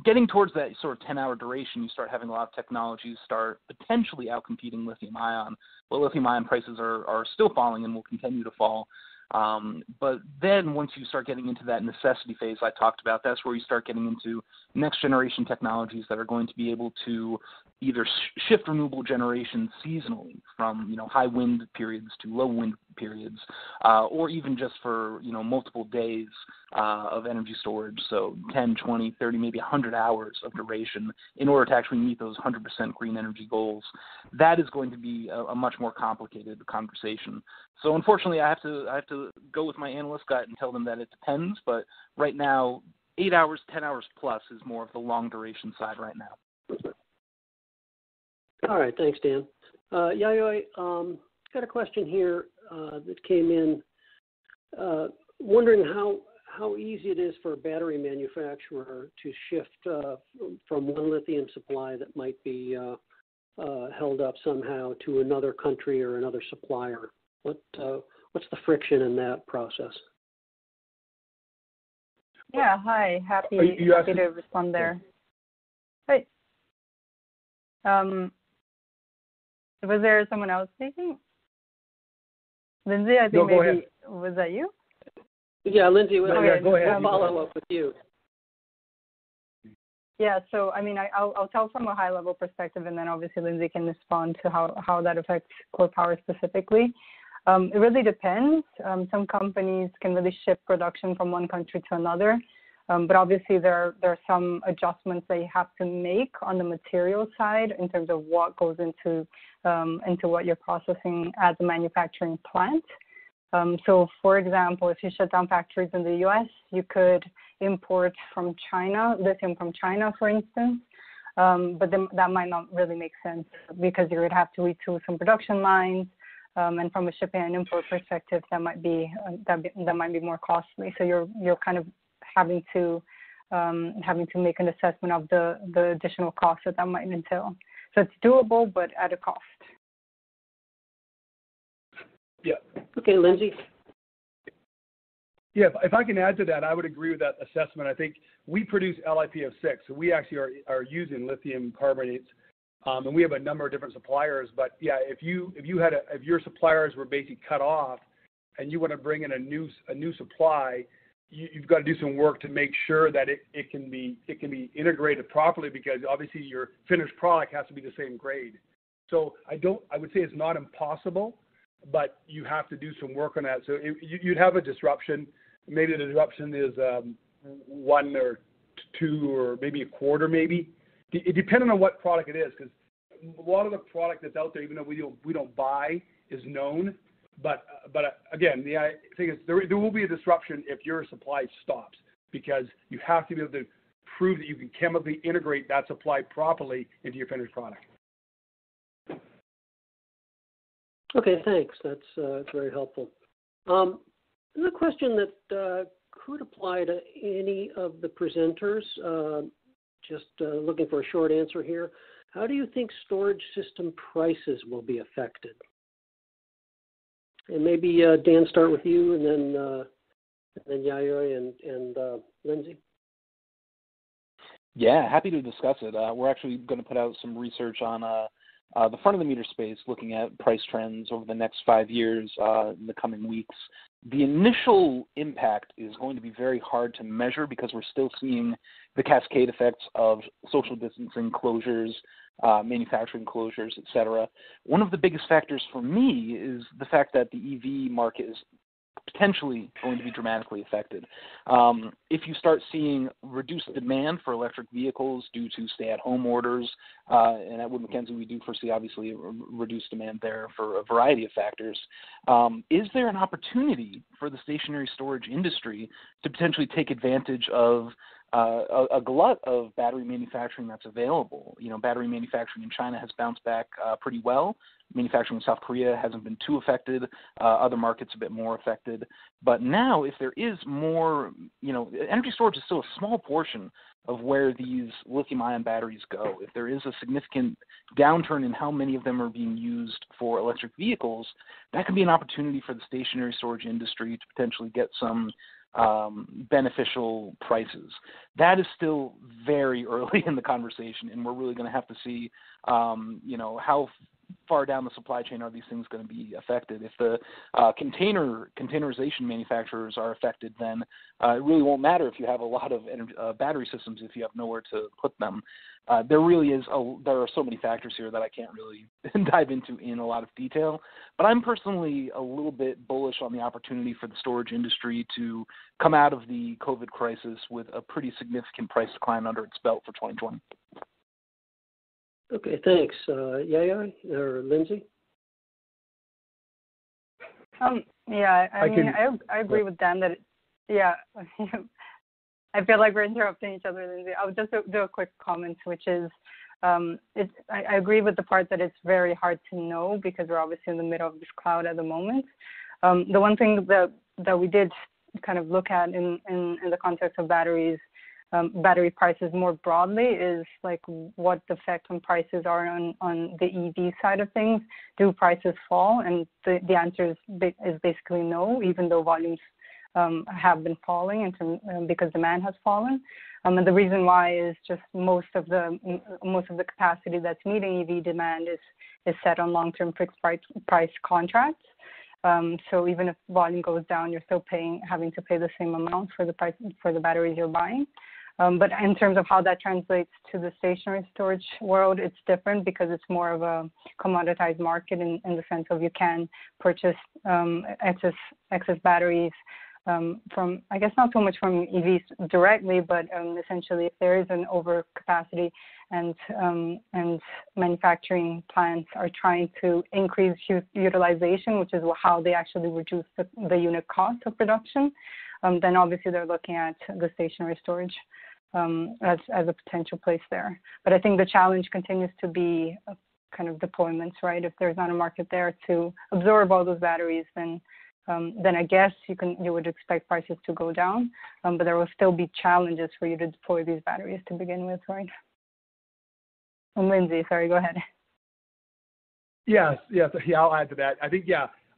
Getting towards that sort of 10-hour duration, you start having a lot of technologies start potentially outcompeting lithium-ion. But lithium-ion prices are still falling and will continue to fall. But then once you start getting into that necessity phase I talked about, that's where you start getting into next generation technologies that are going to be able to either shift renewable generation seasonally from high wind periods to low wind periods, or even just for multiple days of energy storage, so 10, 20, 30, maybe 100 hours of duration in order to actually meet those 100% green energy goals. That is going to be a much more complicated conversation. So unfortunately, I have to go with my analyst gut and tell them that it depends. But right now, 8 hours, 10 hours plus is more of the long duration side right now. All right, thanks, Dan. Yayoi, got a question here that came in, wondering how easy it is for a battery manufacturer to shift from one lithium supply that might be held up somehow to another country or another supplier. What's the friction in that process? Yeah, hi. Happy to respond there. Hey. Was there someone else speaking? Lindsay, I think maybe, was that you? Yeah, Lindsay, go ahead. We'll follow up with you. Yeah, so I mean, I'll tell from a high-level perspective, and then obviously Lindsay can respond to how that affects Core Power specifically. It really depends. Some companies can really shift production from one country to another, but obviously there are some adjustments that you have to make on the material side in terms of what goes into what you're processing at the manufacturing plant. So, for example, if you shut down factories in the U.S., you could import from China, lithium from China, for instance, but then that might not really make sense because you would have to retool some production lines, and from a shipping and import perspective, that might be more costly. So you're kind of having to make an assessment of the additional costs that might entail. So it's doable, but at a cost. Yeah. Okay, Lindsay. Yeah, if I can add to that, I would agree with that assessment. I think we produce LiPF6, so we actually are using lithium carbonates, and we have a number of different suppliers. But yeah, if your suppliers were basically cut off, and you want to bring in a new supply, you've got to do some work to make sure that it can be integrated properly, because obviously your finished product has to be the same grade. So I would say it's not impossible, but you have to do some work on that. So you'd have a disruption. Maybe the disruption is 1 or 2 or maybe a quarter, maybe. It depending on what product it is, because a lot of the product that's out there, even though we don't buy, is known. But again, the thing is there will be a disruption if your supply stops, because you have to be able to prove that you can chemically integrate that supply properly into your finished product. Okay, thanks. That's very helpful. Another question that could apply to any of the presenters, just looking for a short answer here. How do you think storage system prices will be affected? And maybe Dan, start with you, and then Yayoi and Lindsay. Yeah, happy to discuss it. We're actually going to put out some research on the front of the meter space, looking at price trends over the next 5 years in the coming weeks. The initial impact is going to be very hard to measure because we're still seeing the cascade effects of social distancing closures, manufacturing closures, et cetera. One of the biggest factors for me is the fact that the EV market is potentially going to be dramatically affected. If you start seeing reduced demand for electric vehicles due to stay-at-home orders, and at Wood Mackenzie we do foresee obviously reduced demand there for a variety of factors, is there an opportunity for the stationary storage industry to potentially take advantage of a glut of battery manufacturing that's available? Battery manufacturing in China has bounced back pretty well. Manufacturing in South Korea hasn't been too affected. Other markets a bit more affected. But now, if there is more, energy storage is still a small portion of where these lithium-ion batteries go. If there is a significant downturn in how many of them are being used for electric vehicles, that could be an opportunity for the stationary storage industry to potentially get some beneficial prices. That is still very early in the conversation, and we're really going to have to see, how far down the supply chain are these things going to be affected. If the containerization manufacturers are affected, then it really won't matter if you have a lot of battery systems if you have nowhere to put them. There are so many factors here that I can't really dive into in a lot of detail, but I'm personally a little bit bullish on the opportunity for the storage industry to come out of the COVID crisis with a pretty significant price decline under its belt for 2020. Okay, thanks. Yaya or Lindsay? I agree with Dan that, I feel like we're interrupting each other, Lindsay. I'll just do a quick comment, which is, I agree with the part that it's very hard to know because we're obviously in the middle of this cloud at the moment. The one thing that we did kind of look at in the context of batteries, battery prices more broadly, is like what the effect on prices are on the EV side of things. Do prices fall? And the answer is basically no, even though volumes have been falling because demand has fallen. And the reason why is just most of the capacity that's meeting EV demand is set on long-term fixed price contracts. So even if volume goes down, you're still having to pay the same amount for the batteries you're buying. But in terms of how that translates to the stationary storage world, it's different because it's more of a commoditized market in the sense of you can purchase excess batteries from, I guess not so much from EVs directly, but essentially if there is an overcapacity and manufacturing plants are trying to increase utilization, which is how they actually reduce the unit cost of production, then obviously they're looking at the stationary storage as a potential place there. But I think the challenge continues to be kind of deployments, right? If there's not a market there to absorb all those batteries, then I guess you would expect prices to go down, but there will still be challenges for you to deploy these batteries to begin with, right? And Lindsay, sorry, go ahead. Yes, I'll add to that. I think,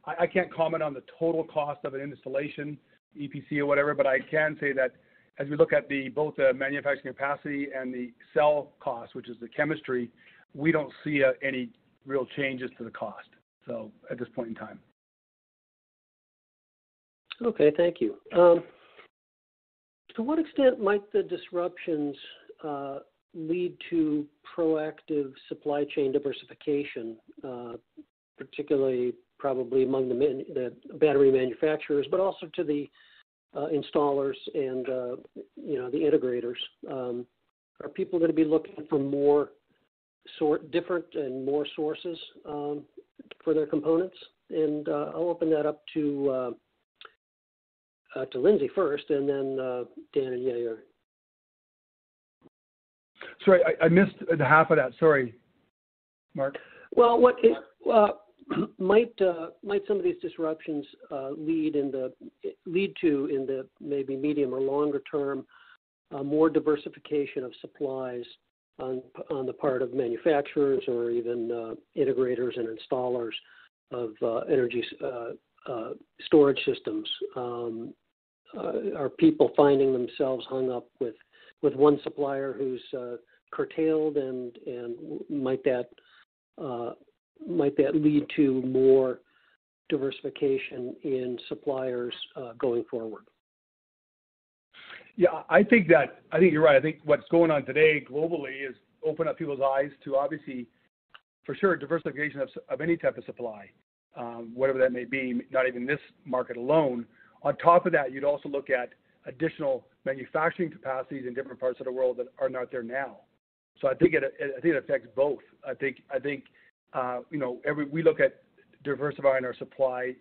I can't comment on the total cost of an installation, EPC or whatever, but I can say that as we look at both the manufacturing capacity and the cell cost, which is the chemistry, we don't see any real changes to the cost. So at this point in time. Okay, thank you. To what extent might the disruptions lead to proactive supply chain diversification, particularly probably among the battery manufacturers, but also to the installers and the integrators? Are people going to be looking for more different and more sources for their components? And I'll open that up to Lindsay first, and then Dan and Yair. Sorry, I missed the half of that. Sorry, Mark. Well, might some of these disruptions lead to in the maybe medium or longer term more diversification of supplies on the part of manufacturers or even integrators and installers of energy storage systems? Are people finding themselves hung up with one supplier who's curtailed, and might that lead to more diversification in suppliers going forward? Yeah, I think you're right. I think what's going on today globally is open up people's eyes to, obviously, for sure, diversification of any type of supply. whatever that may be, not even this market alone. On top of that, you'd also look at additional manufacturing capacities in different parts of the world that are not there now. So I think it affects both. I think we look at diversifying our supply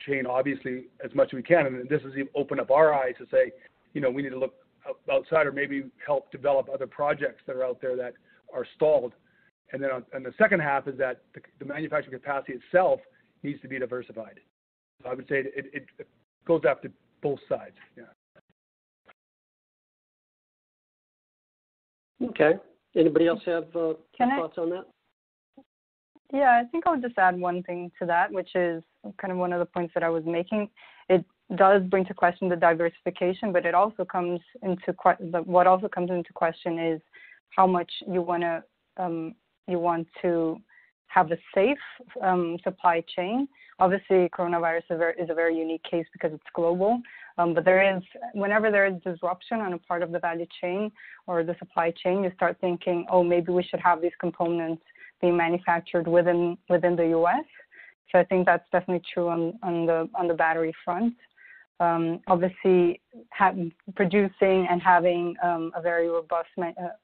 chain obviously as much as we can, and this has opened up our eyes to say, we need to look outside or maybe help develop other projects that are out there that are stalled. And then and the second half is that the manufacturing capacity itself needs to be diversified. So I would say it goes after both sides. Yeah. Okay. Anybody else have thoughts on that? Yeah, I think I would just add one thing to that, which is kind of one of the points that I was making. It does bring to question the diversification, but it also comes into what also comes into question is how much you want to have a safe supply chain. Obviously, coronavirus is a very unique case because it's global, but whenever there is disruption on a part of the value chain or the supply chain, you start thinking, oh, maybe we should have these components being manufactured within the U.S. So I think that's definitely true on the battery front. Obviously, producing and having a very robust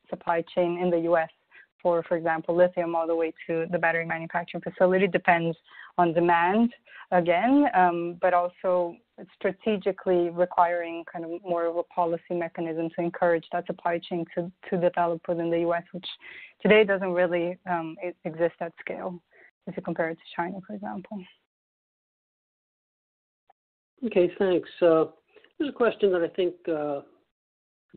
supply chain in the U.S. for example, lithium all the way to the battery manufacturing facility depends on demand again, but also strategically requiring kind of more of a policy mechanism to encourage that supply chain to develop within the U.S., which today doesn't really exist at scale if you compare it to China, for example. Okay, thanks. There's a question that I think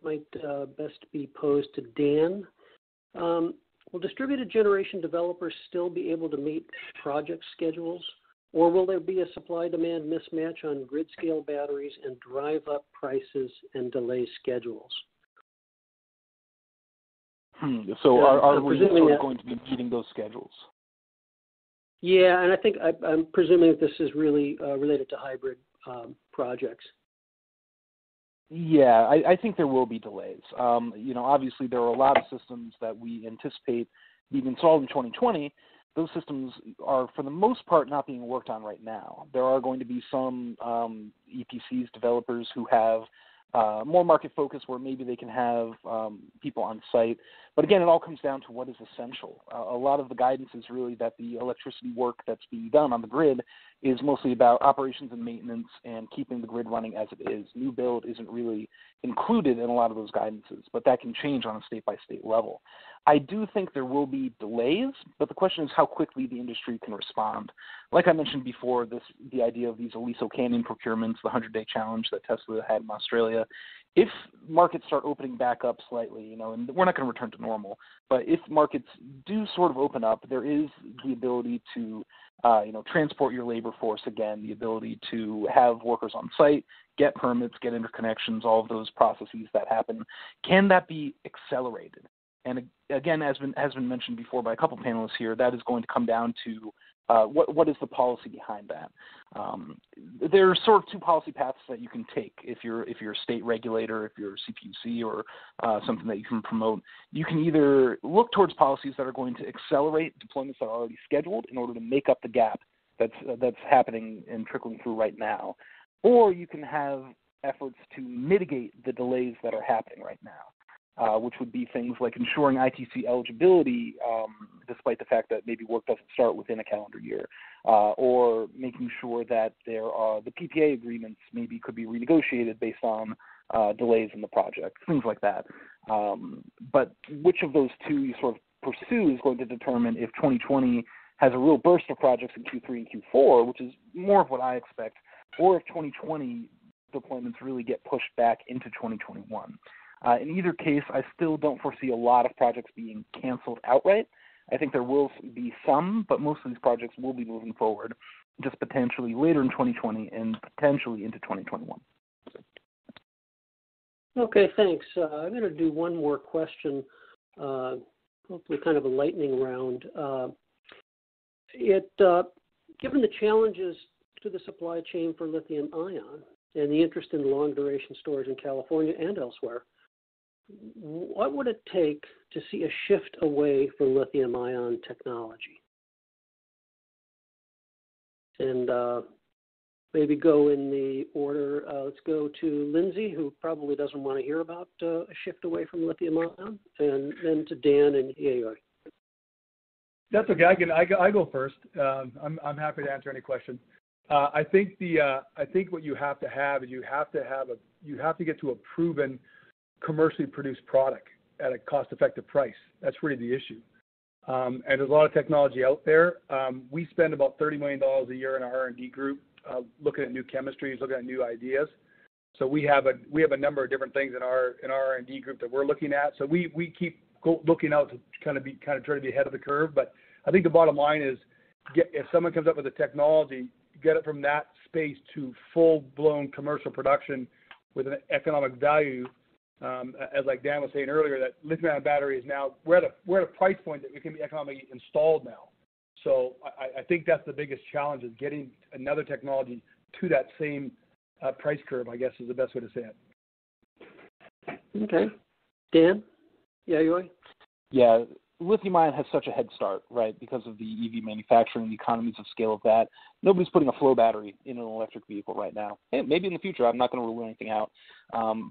might best be posed to Dan. Will distributed generation developers still be able to meet project schedules, or will there be a supply-demand mismatch on grid-scale batteries and drive up prices and delay schedules? So are we sort of going to be meeting those schedules? Yeah, and I think I'm presuming that this is really related to hybrid projects. Yeah, I think there will be delays. Obviously there are a lot of systems that we anticipate being installed in 2020. Those systems are, for the most part, not being worked on right now. There are going to be some EPCs, developers who have more market focus where maybe they can have people on site. But again, it all comes down to what is essential. A lot of the guidance is really that the electricity work that's being done on the grid is mostly about operations and maintenance and keeping the grid running as it is. New build isn't really included in a lot of those guidances, but that can change on a state-by-state level. I do think there will be delays, but the question is how quickly the industry can respond. Like I mentioned before, the idea of these Aliso Canyon procurements, the 100-day challenge that Tesla had in Australia, if markets start opening back up slightly, and we're not going to return to normal, but if markets do sort of open up, there is the ability to transport your labor force again, the ability to have workers on site, get permits, get interconnections, all of those processes that happen. Can that be accelerated? And again, as been mentioned before by a couple panelists here, that is going to come down to what is the policy behind that. There are sort of two policy paths that you can take if you're a state regulator, if you're a CPUC, or something that you can promote. You can either look towards policies that are going to accelerate deployments that are already scheduled in order to make up the gap that's happening and trickling through right now, or you can have efforts to mitigate the delays that are happening right now. Which would be things like ensuring ITC eligibility, despite the fact that maybe work doesn't start within a calendar year, or making sure that the PPA agreements maybe could be renegotiated based on delays in the project, things like that. But which of those two you sort of pursue is going to determine if 2020 has a real burst of projects in Q3 and Q4, which is more of what I expect, or if 2020 deployments really get pushed back into 2021. In either case, I still don't foresee a lot of projects being canceled outright. I think there will be some, but most of these projects will be moving forward, just potentially later in 2020 and potentially into 2021. Okay, thanks. I'm going to do one more question, hopefully kind of a lightning round. Given the challenges to the supply chain for lithium-ion and the interest in long-duration storage in California and elsewhere, what would it take to see a shift away from lithium-ion technology? and maybe go in the order. Let's go to Lindsay, who probably doesn't want to hear about a shift away from lithium-ion, and then to Dan and Yayoi. That's okay. I go first. I'm happy to answer any question. I think what you have to have is you have to get to a proven commercially produced product at a cost-effective price. That's really the issue. And there's a lot of technology out there. We spend about $30 million a year in our R&D group looking at new chemistries, looking at new ideas. So we have a number of different things in our R&D group that we're looking at. So we keep looking out to kind of try to be ahead of the curve. But I think the bottom line is, if someone comes up with a technology, get it from that space to full-blown commercial production with an economic value. As like Dan was saying earlier, that lithium-ion battery is now, we're at a price point that it can be economically installed now. So I think that's the biggest challenge, is getting another technology to that same price curve, I guess is the best way to say it. Okay. Dan? Yayoi? Yeah, lithium-ion has such a head start, right, because of the EV manufacturing, the economies of scale of that. Nobody's putting a flow battery in an electric vehicle right now. Hey, maybe in the future. I'm not going to rule anything out.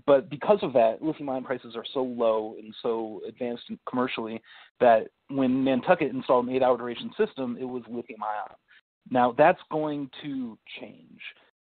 But because of that, lithium-ion prices are so low and so advanced commercially that when Nantucket installed an 8-hour duration system, it was lithium-ion. Now, that's going to change.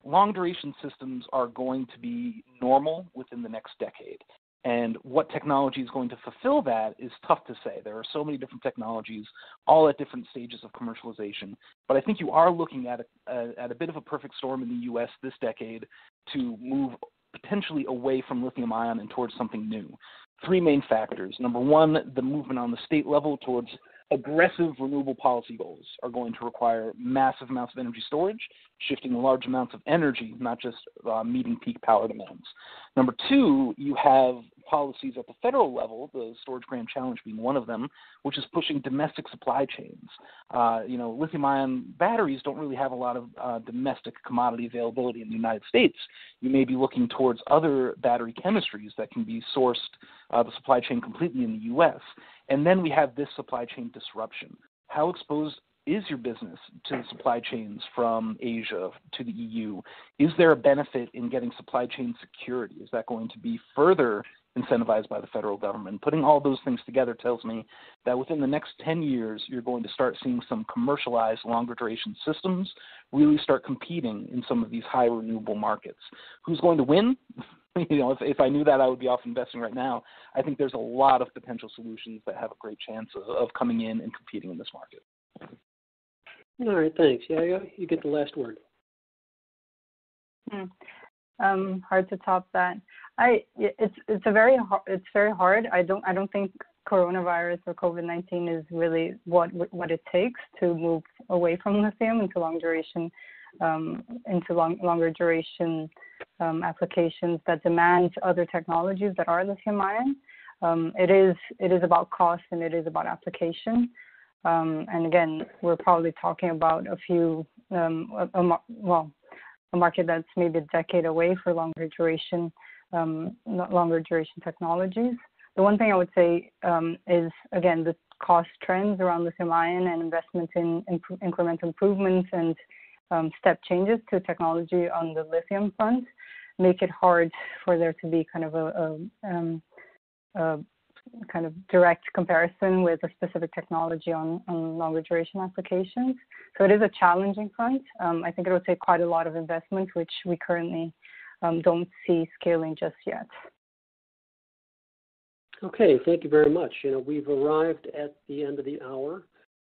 Long-duration systems are going to be normal within the next decade. And what technology is going to fulfill that is tough to say. There are so many different technologies, all at different stages of commercialization. But I think you are looking at a bit of a perfect storm in the U.S. this decade to move potentially away from lithium-ion and towards something new. 3 main factors. Number one, the movement on the state level towards aggressive renewable policy goals are going to require massive amounts of energy storage, shifting large amounts of energy, not just meeting peak power demands. Number 2, you have policies at the federal level, the Storage Grand Challenge being one of them, which is pushing domestic supply chains. Lithium-ion batteries don't really have a lot of domestic commodity availability in the United States. You may be looking towards other battery chemistries that can be sourced the supply chain completely in the U.S. And then we have this supply chain disruption. How exposed is your business to the supply chains from Asia to the EU? Is there a benefit in getting supply chain security? Is that going to be further incentivized by the federal government? Putting all those things together tells me that within the next 10 years, you're going to start seeing some commercialized longer duration systems really start competing in some of these high renewable markets. Who's going to win? If I knew that, I would be off investing right now. I think there's a lot of potential solutions that have a great chance of coming in and competing in this market. All right, thanks. Yeah, you get the last word. Hard to top that. It's very hard. I don't think coronavirus or COVID-19 is really what it takes to move away from lithium into longer duration applications that demand other technologies that are lithium-ion. It is about cost and it is about application. And again, we're probably talking about a market that's maybe a decade away for longer duration technologies. The one thing I would say is, again, the cost trends around lithium-ion and investments in incremental improvements and step changes to technology on the lithium front make it hard for there to be kind of a kind of direct comparison with a specific technology on longer duration applications. So it is a challenging front. I think it will take quite a lot of investment, which we currently don't see scaling just yet. Okay, thank you very much. We've arrived at the end of the hour,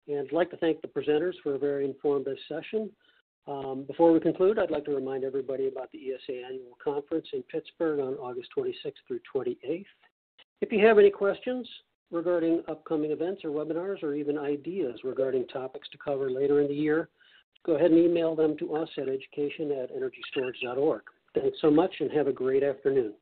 and I'd like to thank the presenters for a very informative session. Before we conclude, I'd like to remind everybody about the ESA Annual Conference in Pittsburgh on August 26th through 28th. If you have any questions regarding upcoming events or webinars, or even ideas regarding topics to cover later in the year, go ahead and email them to us at education@energystorage.org. Thanks so much and have a great afternoon.